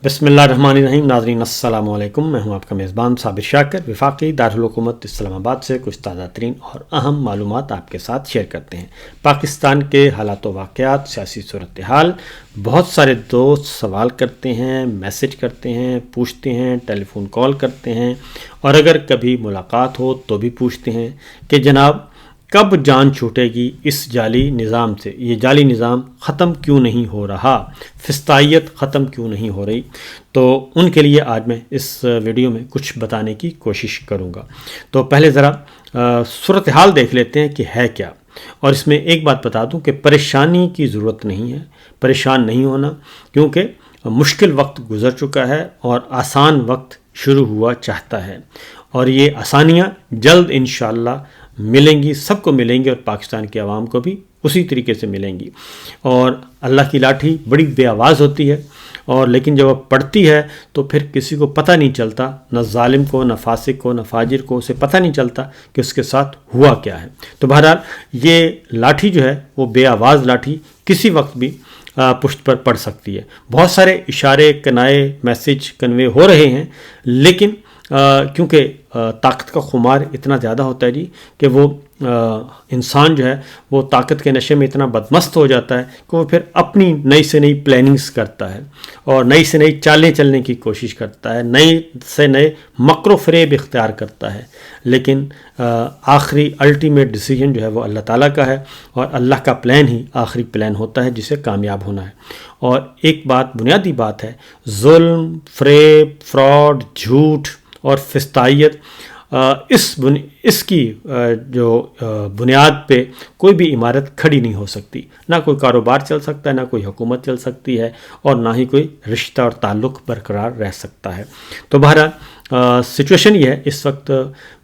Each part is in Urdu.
بسم اللہ الرحمن الرحیم. ناظرین السلام علیکم. میں ہوں آپ کا میزبان صابر شاکر. وفاقی دارالحکومت اسلام آباد سے کچھ تازہ ترین اور اہم معلومات آپ کے ساتھ شیئر کرتے ہیں. پاکستان کے حالات و واقعات، سیاسی صورتحال. بہت سارے دوست سوال کرتے ہیں، میسج کرتے ہیں، پوچھتے ہیں، ٹیلی فون کال کرتے ہیں، اور اگر کبھی ملاقات ہو تو بھی پوچھتے ہیں کہ جناب کب جان چھوٹے گی اس جعلی نظام سے، یہ جعلی نظام ختم کیوں نہیں ہو رہا، فسطائیت ختم کیوں نہیں ہو رہی. تو ان کے لیے آج میں اس ویڈیو میں کچھ بتانے کی کوشش کروں گا. تو پہلے ذرا صورتحال دیکھ لیتے ہیں کہ ہے کیا. اور اس میں ایک بات بتا دوں کہ پریشانی کی ضرورت نہیں ہے، پریشان نہیں ہونا، کیونکہ مشکل وقت گزر چکا ہے اور آسان وقت شروع ہوا چاہتا ہے، اور یہ آسانیاں جلد انشاءاللہ ملیں گی، سب کو ملیں گی، اور پاکستان کے عوام کو بھی اسی طریقے سے ملیں گی. اور اللہ کی لاٹھی بڑی بے آواز ہوتی ہے، اور لیکن جب وہ پڑتی ہے تو پھر کسی کو پتہ نہیں چلتا، نہ ظالم کو، نہ فاسق کو، نہ فاجر کو، اسے پتہ نہیں چلتا کہ اس کے ساتھ ہوا کیا ہے. تو بہرحال یہ لاٹھی جو ہے وہ بے آواز لاٹھی کسی وقت بھی پشت پر پڑ سکتی ہے. بہت سارے اشارے، کنائے، میسج کنوے ہو رہے ہیں، لیکن کیونکہ طاقت کا خمار اتنا زیادہ ہوتا ہے کہ وہ انسان جو ہے وہ طاقت کے نشے میں اتنا بدمست ہو جاتا ہے کہ وہ پھر اپنی نئی سے نئی پلاننگز کرتا ہے، اور نئی سے نئی چالیں چلنے کی کوشش کرتا ہے، نئی سے نئے مکر و فریب اختیار کرتا ہے. لیکن آخری الٹیمیٹ ڈیسیجن جو ہے وہ اللہ تعالیٰ کا ہے، اور اللہ کا پلان ہی آخری پلان ہوتا ہے جسے کامیاب ہونا ہے. اور ایک بات، بنیادی بات ہے، ظلم، فریب، فراڈ، جھوٹ اور فسطائیت، اس کی جو بنیاد پہ کوئی بھی عمارت کھڑی نہیں ہو سکتی. نہ کوئی کاروبار چل سکتا ہے، نہ کوئی حکومت چل سکتی ہے، اور نہ ہی کوئی رشتہ اور تعلق برقرار رہ سکتا ہے. تو بہرحال سچویشن یہ ہے اس وقت،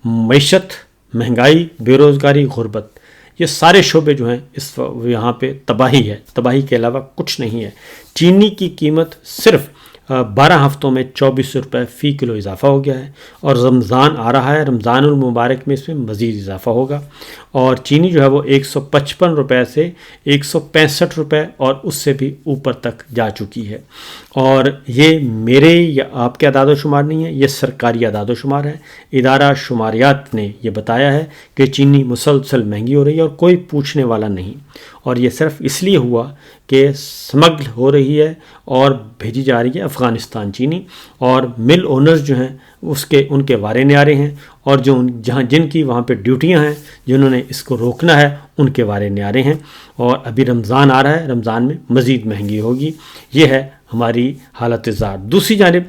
معیشت، مہنگائی، بے روزگاری، غربت، یہ سارے شعبے جو ہیں اس یہاں پہ تباہی ہے، تباہی کے علاوہ کچھ نہیں ہے. چینی کی قیمت صرف 12 ہفتوں میں 24 روپے فی کلو اضافہ ہو گیا ہے، اور رمضان آ رہا ہے، رمضان المبارک میں اس میں مزید اضافہ ہوگا، اور چینی جو ہے وہ 155 روپے سے 165 روپے اور اس سے بھی اوپر تک جا چکی ہے. اور یہ میرے یا آپ کے اعداد و شمار نہیں ہے، یہ سرکاری اعداد و شمار ہے. ادارہ شماریات نے یہ بتایا ہے کہ چینی مسلسل مہنگی ہو رہی ہے اور کوئی پوچھنے والا نہیں، اور یہ صرف اس لیے ہوا کہ سمگل ہو رہی ہے اور بھیجی جا رہی ہے افغانستان چینی، اور مل اونرز جو ہیں ان کے وارے نیارے ہیں، اور جن کی وہاں پہ ڈیوٹیاں ہیں، جنہوں نے اس کو روکنا ہے، ان کے وارے نیارے ہیں. اور ابھی رمضان آ رہا ہے، رمضان میں مزید مہنگی ہوگی. یہ ہے ہماری حالت زار. دوسری جانب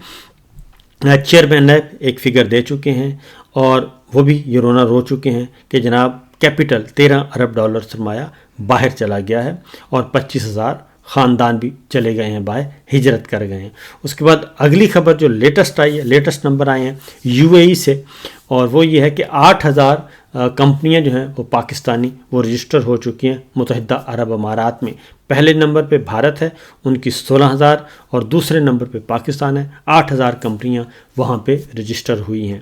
چیئرمین نیب ایک فگر دے چکے ہیں، اور وہ بھی یہ رونا رو چکے ہیں کہ جناب کیپٹل 13 ارب ڈالر سرمایہ باہر چلا گیا ہے، اور 25,000 خاندان بھی چلے گئے ہیں باہر، ہجرت کر گئے ہیں. اس کے بعد اگلی خبر جو لیٹسٹ آئی ہے، لیٹسٹ نمبر آئے ہیں UAE سے، اور وہ یہ ہے کہ 8,000 کمپنیاں جو ہیں وہ پاکستانی وہ رجسٹر ہو چکی ہیں متحدہ عرب امارات میں. پہلے نمبر پہ بھارت ہے، ان کی 16,000، اور دوسرے نمبر پہ پاکستان ہے، 8,000 کمپنیاں وہاں پہ رجسٹر ہوئی ہیں.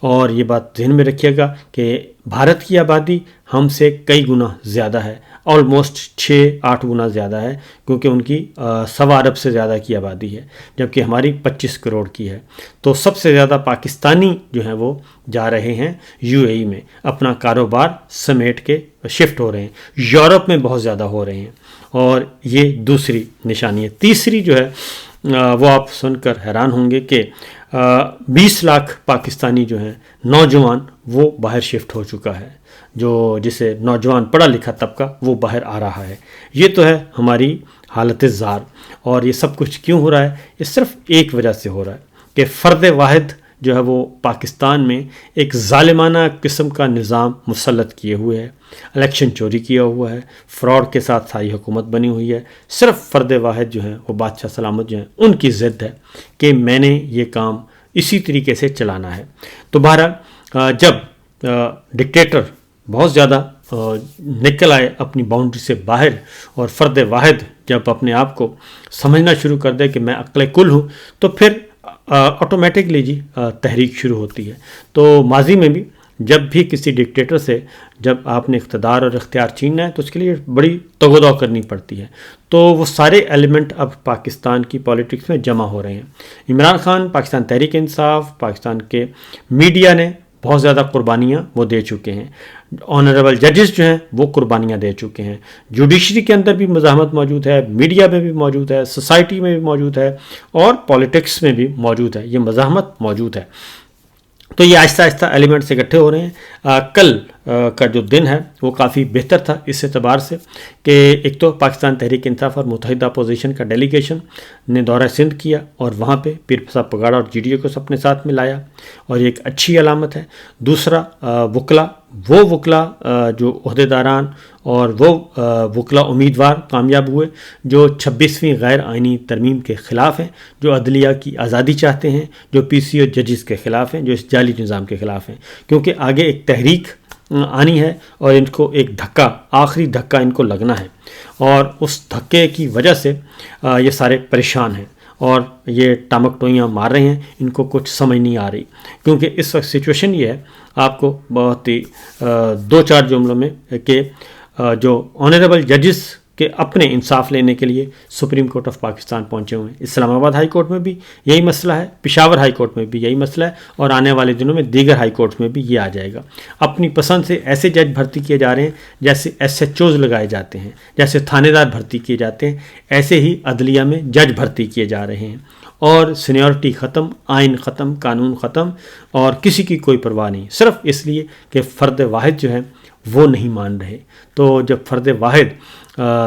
اور یہ بات ذہن میں رکھیے گا کہ بھارت کی آبادی ہم سے کئی گنا زیادہ ہے، آلموسٹ 6-8 گنا زیادہ ہے، کیونکہ ان کی 1.25 ارب سے زیادہ کی آبادی ہے، جبکہ ہماری 25 کروڑ کی ہے. تو سب سے زیادہ پاکستانی جو ہیں وہ جا رہے ہیں UAE میں، اپنا کاروبار سمیٹ کے شفٹ ہو رہے ہیں. یورپ میں بہت زیادہ ہو رہے ہیں، اور یہ دوسری نشانی ہے. تیسری جو ہے وہ آپ سن کر حیران ہوں گے کہ 20 لاکھ پاکستانی جو ہیں نوجوان وہ باہر شفٹ ہو چکا ہے، جسے نوجوان پڑھا لکھا طبقہ وہ باہر آ رہا ہے. یہ تو ہے ہماری حالت زار. اور یہ سب کچھ کیوں ہو رہا ہے؟ یہ صرف ایک وجہ سے ہو رہا ہے کہ فرد واحد جو ہے وہ پاکستان میں ایک ظالمانہ قسم کا نظام مسلط کیے ہوئے ہے، الیکشن چوری کیا ہوا ہے، فراڈ کے ساتھ ساری حکومت بنی ہوئی ہے. صرف فرد واحد جو ہیں وہ بادشاہ سلامت جو ہیں ان کی ضد ہے کہ میں نے یہ کام اسی طریقے سے چلانا ہے. تو بہرحال جب ڈکٹیٹر بہت زیادہ نکل آئے اپنی باؤنڈری سے باہر، اور فرد واحد جب اپنے آپ کو سمجھنا شروع کر دے کہ میں عقل کل ہوں، تو پھر آٹومیٹکلی تحریک شروع ہوتی ہے. تو ماضی میں بھی جب بھی کسی ڈکٹیٹر سے جب آپ نے اقتدار اور اختیار چھیننا ہے تو اس کے لیے بڑی تگودو کرنی پڑتی ہے. تو وہ سارے ایلیمنٹ اب پاکستان کی پالیٹکس میں جمع ہو رہے ہیں. عمران خان، پاکستان تحریک انصاف، پاکستان کے میڈیا نے بہت زیادہ قربانیاں وہ دے چکے ہیں. آنریبل ججز جو ہیں وہ قربانیاں دے چکے ہیں. جوڈیشری کے اندر بھی مزاحمت موجود ہے، میڈیا میں بھی موجود ہے، سوسائٹی میں بھی موجود ہے، اور پالیٹکس میں بھی موجود ہے. یہ مزاحمت موجود ہے. تو یہ آہستہ آہستہ ایلیمنٹس اکٹھے ہو رہے ہیں. کل کا جو دن ہے وہ کافی بہتر تھا اس اعتبار سے کہ ایک تو پاکستان تحریک انصاف اور متحدہ اپوزیشن کا ڈیلیگیشن نے دورہ سندھ کیا اور وہاں پہ پیر صاحب پگاڑا اور جی ڈی اے کو اپنے ساتھ میں لایا، اور یہ ایک اچھی علامت ہے. دوسرا، وکلا جو عہدیداران اور وہ وکلا امیدوار کامیاب ہوئے جو 26ویں غیر آئینی ترمیم کے خلاف ہیں، جو عدلیہ کی آزادی چاہتے ہیں، جو پی سی او ججز کے خلاف ہیں، جو اس جعلی نظام کے خلاف ہیں. کیونکہ آگے ایک تحریک آنی ہے اور ان کو ایک دھکا، آخری دھکا ان کو لگنا ہے، اور اس دھکے کی وجہ سے یہ سارے پریشان ہیں اور یہ ٹامک ٹوئیاں مار رہے ہیں. ان کو کچھ سمجھ نہیں آ رہی، کیونکہ اس وقت سچویشن یہ ہے، آپ کو بہت ہی 2-4 جملوں میں، کہ جو آنریبل ججز کے اپنے انصاف لینے کے لیے سپریم کورٹ آف پاکستان پہنچے ہوئے ہیں. اسلام آباد ہائی کورٹ میں بھی یہی مسئلہ ہے، پشاور ہائی کورٹ میں بھی یہی مسئلہ ہے، اور آنے والے دنوں میں دیگر ہائی کورٹ میں بھی یہ آ جائے گا. اپنی پسند سے ایسے جج بھرتی کیے جا رہے ہیں جیسے ایس ایچ اوز لگائے جاتے ہیں، جیسے تھانے دار بھرتی کیے جاتے ہیں، ایسے ہی عدلیہ میں جج بھرتی کیے جا رہے ہیں. اور سینیورٹی ختم، آئین ختم، قانون ختم، اور کسی کی کوئی پرواہ نہیں، صرف اس لیے کہ فرد واحد جو ہے وہ نہیں مان رہے. تو جب فرد واحد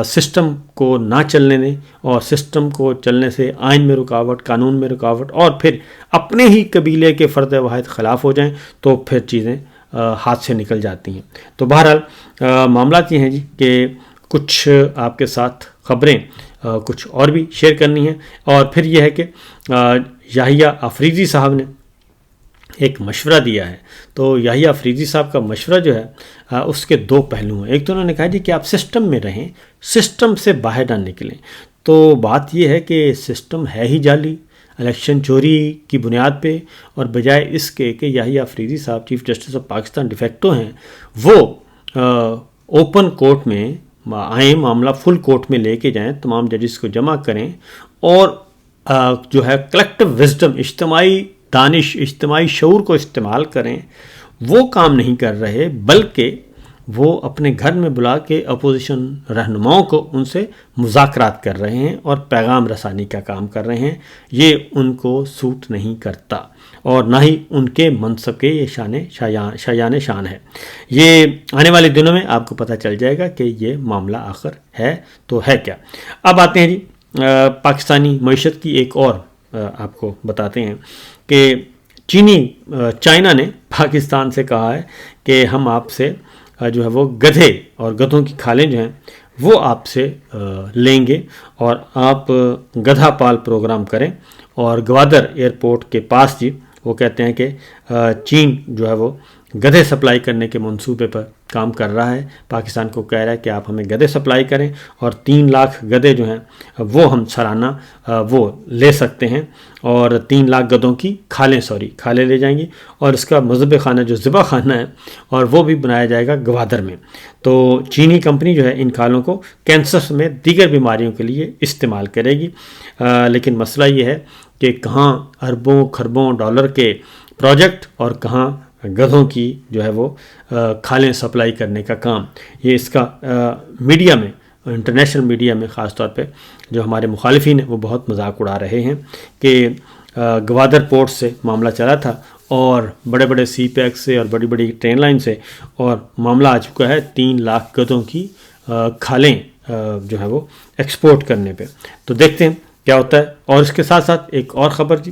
سسٹم کو نہ چلنے دیں اور سسٹم کو چلنے سے آئین میں رکاوٹ، قانون میں رکاوٹ، اور پھر اپنے ہی قبیلے کے فرد واحد خلاف ہو جائیں تو پھر چیزیں ہاتھ سے نکل جاتی ہیں. تو بہرحال معاملات یہ ہیں جی کہ کچھ آپ کے ساتھ خبریں کچھ اور بھی شیئر کرنی ہیں. اور پھر یہ ہے کہ یحییٰ آفریدی صاحب نے ایک مشورہ دیا ہے. تو یحییٰ آفریدی صاحب کا مشورہ جو ہے اس کے 2 پہلو ہیں. ایک تو انہوں نے کہا جی کہ آپ سسٹم میں رہیں، سسٹم سے باہر نہ نکلیں. تو بات یہ ہے کہ سسٹم ہے ہی جعلی، الیکشن چوری کی بنیاد پہ، اور بجائے اس کے کہ یحییٰ آفریدی صاحب chief justice of Pakistan de facto ہیں، وہ اوپن کورٹ میں آئیں، معاملہ فل کورٹ میں لے کے جائیں، تمام ججز کو جمع کریں، اور جو ہے کلیکٹیو وزڈم، اجتماعی دانش، اجتماعی شعور کو استعمال کریں. وہ کام نہیں کر رہے، بلکہ وہ اپنے گھر میں بلا کے اپوزیشن رہنماؤں کو ان سے مذاکرات کر رہے ہیں اور پیغام رسانی کا کام کر رہے ہیں. یہ ان کو سوٹ نہیں کرتا، اور نہ ہی ان کے منصب کے یہ شایان شان ہے. یہ آنے والے دنوں میں آپ کو پتہ چل جائے گا کہ یہ معاملہ آخر ہے تو ہے کیا. اب آتے ہیں جی پاکستانی معیشت کی ایک اور آپ کو بتاتے ہیں کہ چائنا نے پاکستان سے کہا ہے کہ ہم آپ سے جو ہے وہ گدھے اور گدھوں کی کھالیں جو ہیں وہ آپ سے لیں گے، اور آپ گدھا پال پروگرام کریں. اور گوادر ایئرپورٹ کے پاس جی وہ کہتے ہیں کہ چین جو ہے وہ گدھے سپلائی کرنے کے منصوبے پر کام کر رہا ہے. پاکستان کو کہہ رہا ہے کہ آپ ہمیں گدھے سپلائی کریں، اور 3 لاکھ گدھے جو ہیں وہ ہم سالانہ وہ لے سکتے ہیں، اور 3 لاکھ گدھوں کی کھالیں لے جائیں گی، اور اس کا مذبح خانہ جو ذبح خانہ ہے اور وہ بھی بنایا جائے گا گوادر میں. تو چینی کمپنی جو ہے ان کھالوں کو کینسر سمیت دیگر بیماریوں کے لیے استعمال کرے گی. لیکن مسئلہ یہ ہے کہ کہاں اربوں کھربوں ڈالر کے پروجیکٹ اور کہاں گدھوں کی جو ہے وہ کھالیں سپلائی کرنے کا کام. یہ اس کا میڈیا میں، انٹرنیشنل میڈیا میں خاص طور پہ جو ہمارے مخالفین ہیں وہ بہت مذاق اڑا رہے ہیں کہ گوادر پورٹ سے معاملہ چلا تھا، اور بڑے بڑے سی پیک سے اور بڑی بڑی ٹرین لائن سے، اور معاملہ آ چکا ہے 3 لاکھ گدھوں کی کھالیں جو ہے وہ ایکسپورٹ کرنے پہ. تو دیکھتے ہیں کیا ہوتا ہے. اور اس کے ساتھ ساتھ ایک اور خبر جی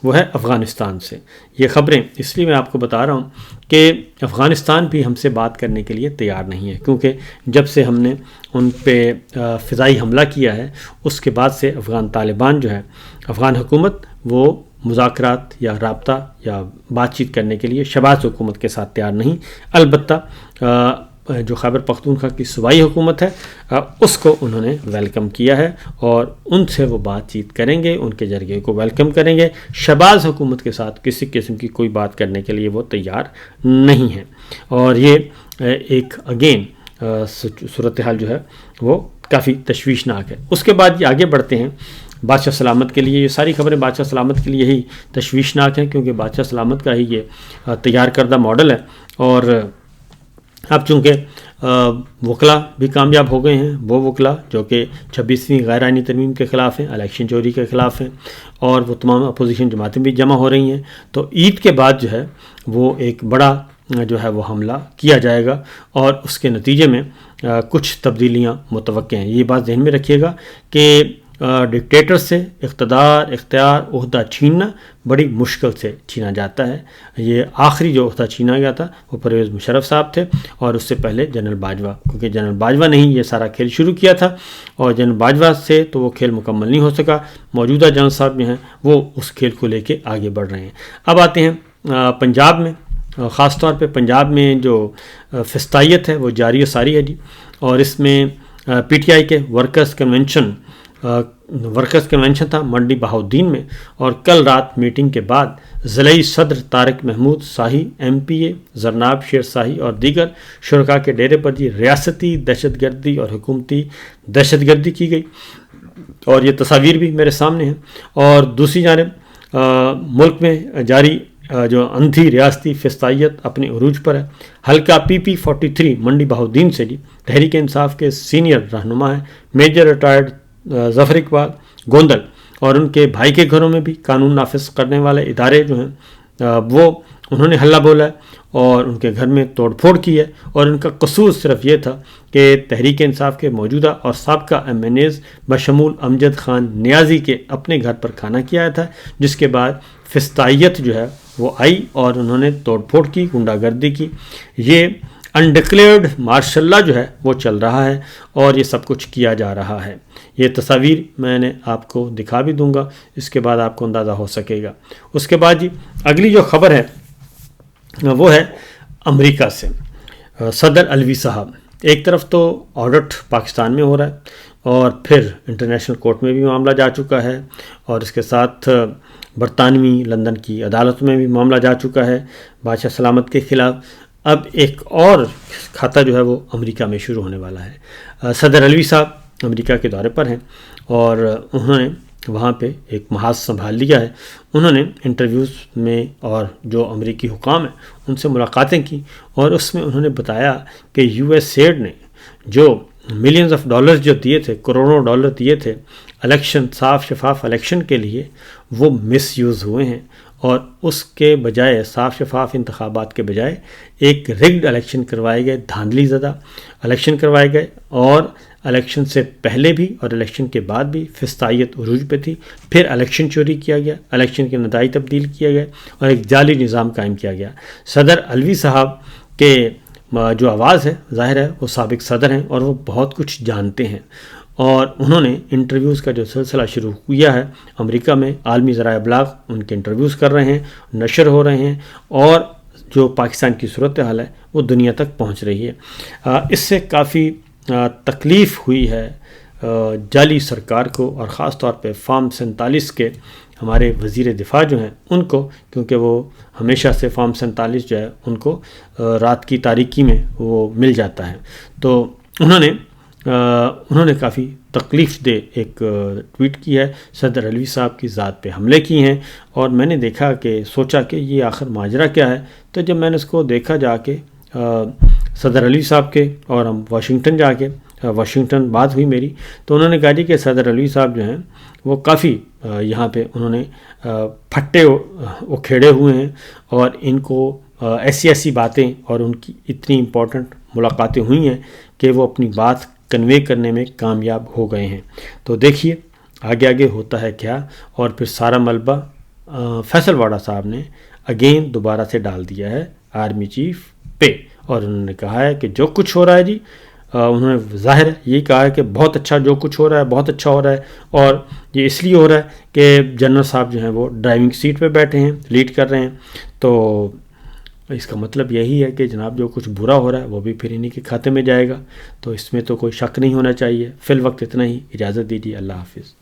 وہ ہے افغانستان سے. یہ خبریں اس لیے میں آپ کو بتا رہا ہوں کہ افغانستان بھی ہم سے بات کرنے کے لیے تیار نہیں ہے، کیونکہ جب سے ہم نے ان پہ فضائی حملہ کیا ہے اس کے بعد سے افغان طالبان جو ہے، افغان حکومت وہ مذاکرات یا رابطہ یا بات چیت کرنے کے لیے شہباز حکومت کے ساتھ تیار نہیں. البتہ جو خیبر پختونخوا کی صوبائی حکومت ہے اس کو انہوں نے ویلکم کیا ہے، اور ان سے وہ بات چیت کریں گے، ان کے جرگے کو ویلکم کریں گے. شہباز حکومت کے ساتھ کسی قسم کی کوئی بات کرنے کے لیے وہ تیار نہیں ہیں. اور یہ ایک اگین صورتحال جو ہے وہ کافی تشویشناک ہے۔ اس کے بعد یہ آگے بڑھتے ہیں بادشاہ سلامت کے لیے۔ یہ ساری خبریں بادشاہ سلامت کے لیے ہی تشویشناک ہیں، کیونکہ بادشاہ سلامت کا ہی یہ تیار کردہ ماڈل ہے، اور اب چونکہ وکلا بھی کامیاب ہو گئے ہیں، وہ وکلا جو کہ 26ویں غیر آئینی ترمیم کے خلاف ہیں، الیکشن چوری کے خلاف ہیں، اور وہ تمام اپوزیشن جماعتیں بھی جمع ہو رہی ہیں، تو عید کے بعد جو ہے وہ ایک بڑا جو ہے وہ حملہ کیا جائے گا، اور اس کے نتیجے میں کچھ تبدیلیاں متوقع ہیں۔ یہ بات ذہن میں رکھیے گا کہ ڈکٹیٹر سے اختیار عہدہ چھیننا بڑی مشکل سے چھینا جاتا ہے۔ یہ آخری جو عہدہ چھینا گیا تھا وہ پرویز مشرف صاحب تھے، اور اس سے پہلے جنرل باجوہ، کیونکہ جنرل باجوہ نے ہی یہ سارا کھیل شروع کیا تھا، اور جنرل باجوہ سے تو وہ کھیل مکمل نہیں ہو سکا۔ موجودہ جنرل صاحب جو ہیں وہ اس کھیل کو لے کے آگے بڑھ رہے ہیں۔ اب آتے ہیں پنجاب میں، خاص طور پہ پنجاب میں جو فسطائیت ہے وہ جاری و ساری ہے جی، اور اس میں پی ٹی آئی کے ورکرز کنونشن تھا منڈی بہاؤدین میں، اور کل رات میٹنگ کے بعد ضلعی صدر طارق محمود شاہی، ایم پی اے زرناب شیر شاہی اور دیگر شرکاء کے ڈیرے پر جی ریاستی دہشت گردی اور حکومتی دہشت گردی کی گئی، اور یہ تصاویر بھی میرے سامنے ہیں۔ اور دوسری جانب ملک میں جاری جو اندھی ریاستی فسطائیت اپنے عروج پر ہے۔ حلقہ PP43 منڈی بہاؤدین سے جی تحریک انصاف کے سینئر رہنما ہیں میجر ریٹائرڈ ظفر اقبال گوندل، اور ان کے بھائی کے گھروں میں بھی قانون نافذ کرنے والے ادارے جو ہیں وہ انہوں نے حلہ بولا ہے، اور ان کے گھر میں توڑ پھوڑ کی ہے، اور ان کا قصور صرف یہ تھا کہ تحریک انصاف کے موجودہ اور سابقہ MNAs بشمول امجد خان نیازی کے اپنے گھر پر کھانا کیا تھا، جس کے بعد فسطائیت جو ہے وہ آئی اور انہوں نے توڑ پھوڑ کی، غنڈہ گردی کی۔ یہ انڈکلیئرڈ مارشل لا جو ہے وہ چل رہا ہے، اور یہ سب کچھ کیا جا رہا ہے۔ یہ تصاویر میں نے آپ کو دکھا بھی دوں گا، اس کے بعد آپ کو اندازہ ہو سکے گا۔ اس کے بعد جی اگلی جو خبر ہے وہ ہے امریکہ سے۔ صدر الوی صاحب، ایک طرف تو آڈٹ پاکستان میں ہو رہا ہے، اور پھر انٹرنیشنل کورٹ میں بھی معاملہ جا چکا ہے، اور اس کے ساتھ برطانوی لندن کی عدالت میں بھی معاملہ جا چکا ہے بادشاہ سلامت کے خلاف۔ اب ایک اور کھاتہ جو ہے وہ امریکہ میں شروع ہونے والا ہے۔ صدر الوی صاحب امریکہ کے دورے پر ہیں، اور انہوں نے وہاں پہ ایک محاذ سنبھال لیا ہے۔ انہوں نے انٹرویوز میں اور جو امریکی حکام ہیں ان سے ملاقاتیں کی، اور اس میں انہوں نے بتایا کہ USAID نے جو ملینز آف ڈالرز جو دیے تھے، کروڑوں ڈالر دیے تھے الیکشن، صاف شفاف الیکشن کے لیے، وہ مس یوز ہوئے ہیں، اور اس کے بجائے صاف شفاف انتخابات کے بجائے ایک ریگڈ الیکشن کروائے گئے، دھاندلی زدہ الیکشن کروائے گئے، اور الیکشن سے پہلے بھی اور الیکشن کے بعد بھی فسطائیت عروج پہ تھی۔ پھر الیکشن چوری کیا گیا، الیکشن کے نتائج تبدیل کیے گئے، اور ایک جعلی نظام قائم کیا گیا۔ صدر الوی صاحب کے جو آواز ہے ظاہر ہے وہ سابق صدر ہیں، اور وہ بہت کچھ جانتے ہیں، اور انہوں نے انٹرویوز کا جو سلسلہ شروع کیا ہے امریکہ میں، عالمی ذرائع ابلاغ ان کے انٹرویوز کر رہے ہیں، نشر ہو رہے ہیں، اور جو پاکستان کی صورتحال ہے وہ دنیا تک پہنچ رہی ہے۔ اس سے کافی تکلیف ہوئی ہے جعلی سرکار کو، اور خاص طور پہ فارم 47 کے ہمارے وزیر دفاع جو ہیں ان کو، کیونکہ وہ ہمیشہ سے فارم 47 جو ہے ان کو رات کی تاریکی میں وہ مل جاتا ہے، تو انہوں نے کافی تکلیف دہ ایک ٹویٹ کی ہے، صدر الوی صاحب کی ذات پہ حملے کی ہیں، اور میں نے دیکھا کہ سوچا کہ یہ آخر ماجرا کیا ہے، تو جب میں نے اس کو دیکھا جا کے صدر الوی صاحب کے، اور ہم واشنگٹن بات ہوئی میری، تو انہوں نے کہا جی کہ صدر الوی صاحب جو ہیں وہ کافی یہاں پہ انہوں نے پھٹے اکھیڑے ہوئے ہیں، اور ان کو ایسی باتیں اور ان کی اتنی امپورٹنٹ ملاقاتیں ہوئی ہیں کہ وہ اپنی بات کنوے کرنے میں کامیاب ہو گئے ہیں۔ تو دیکھیے آگے ہوتا ہے کیا، اور پھر سارا ملبہ فیصل واڑہ صاحب نے اگین دوبارہ سے ڈال دیا ہے آرمی چیف پہ، اور انہوں نے کہا ہے کہ جو کچھ ہو رہا ہے جی، انہوں نے ظاہر ہے یہ کہا ہے کہ بہت اچھا جو کچھ ہو رہا ہے بہت اچھا ہو رہا ہے، اور یہ اس لیے ہو رہا ہے کہ جنرل صاحب جو ہیں وہ ڈرائیونگ سیٹ پہ بیٹھے ہیں، لیڈ کر رہے ہیں، تو اس کا مطلب یہی ہے کہ جناب جو کچھ برا ہو رہا ہے وہ بھی پھر انہی کے کھاتے میں جائے گا، تو اس میں تو کوئی شک نہیں ہونا چاہیے۔ فی الوقت اتنا ہی، اجازت دیجیے، اللہ حافظ۔